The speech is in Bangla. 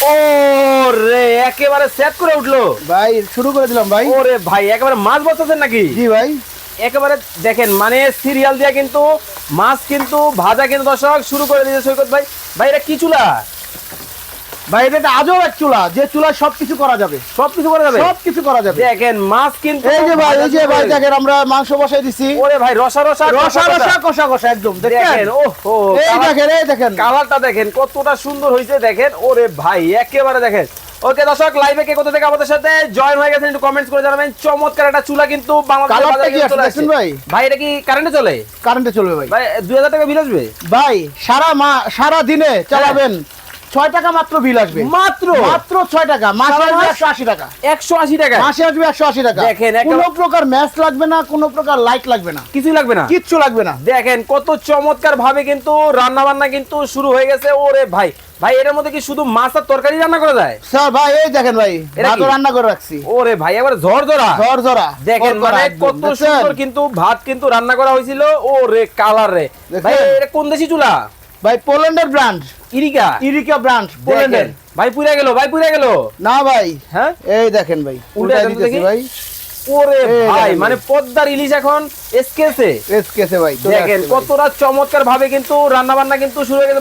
ওরে একেবারে সেট করে উঠলো ভাই শুরু করে দিলাম ভাই। ওরে ভাই একেবারে মাছ বসাচ্ছেন নাকি? জি ভাই। একেবারে দেখেন মানে সিরিয়াল দিয়ে কিন্তু মাছ কিন্তু ভাজা কিন্তু দর্শক শুরু করে দিয়েছে সৈকত ভাই। ভাই এটা কি চুলা? ভাই এটা একটা আজব এক চুলা, যে চুলায় সবকিছু করা যাবে। সবকিছু করা যাবে, সবকিছু করা যাবে। দেখেন মাছ কিন্তু এই যে ভাই, এই যে ভাই দেখেন আমরা মাংস বসাই দিছি। ওরে ভাই রসা রসা রসা রসা কষা কষা একদম দেখেন। ওহো এই দেখেন, এই দেখেন কালারটা দেখেন কতটা সুন্দর হয়েছে দেখেন। ওরে ভাই একেবারে দেখেন। ওকে দর্শক, লাইভে কে কোথা থেকে আমাদের সাথে জয়েন হয়ে গেছেন একটু কমেন্টস করে জানাবেন। চমৎকার একটা চুলা কিন্তু বাংলাদেশের কালারটা বাজারে কি চলে আসছে আসছে ভাই? ভাই এটা কি কারেন্টে চলে? কারেন্টে চলবে ভাই। ভাই 2000 টাকা বিল আসবে ভাই সারা দিনে চালাবেন 6 টাকা মাত্র বিল আসবে। মাত্র মাত্র 6 টাকা, মাসে সারা আসবে মাস? 180 টাকা। 180 টাকা মাসে আসবে 180 টাকা। দেখেন, কোনো প্রকার ম্যাচ লাগবে না, কোনো প্রকার লাইট লাগবে না, কিছুই লাগবে না। কিচ্ছু লাগবে না। দেখেন কত চমৎকার ভাবে কিন্তু রান্না বান্না কিন্তু শুরু হয়ে গেছে। ওরে ভাই ভাই এর মধ্যে কি শুধু মাছ আর তরকারি রান্না করা যায়? স্যার ভাই এই দেখেন ভাই, এটা ভাত কি? রান্না করে রাখছি। ওরে ভাই এবারে ঝরঝরা ঝরঝরা দেখেন কড়কড়া মানে একদম, কত দেখছেন? সুন্দর কিন্তু ভাত কিন্তু রান্না করা হয়েছিল। ওরে কালার রে দেখেন? ভাই এটা কোন দেশি চুলা? ভাই পোল্যান্ডের ব্র্যান্ড, ইরিকা ইরিকা ব্র্যান্ড পোল্যান্ডের। দেখেন ভাই পুড়ে গেল, ভাই পুড়ে গেল। না ভাই, হ্যাঁ এই দেখেন ভাই উল্টে উল্টাই দেন তো দিতেছি দেখি। ভাই। ওরে এই ভাই দেখেন মানে ভাই। পদ্মার ইলিশ এখন এসকেছে এসকেছে ভাই, চলে দেখেন আসছে ভাই। কতটা চমৎকার ভাবে কিন্তু রান্না বান্না কিন্তু শুরু হয়ে গেছে।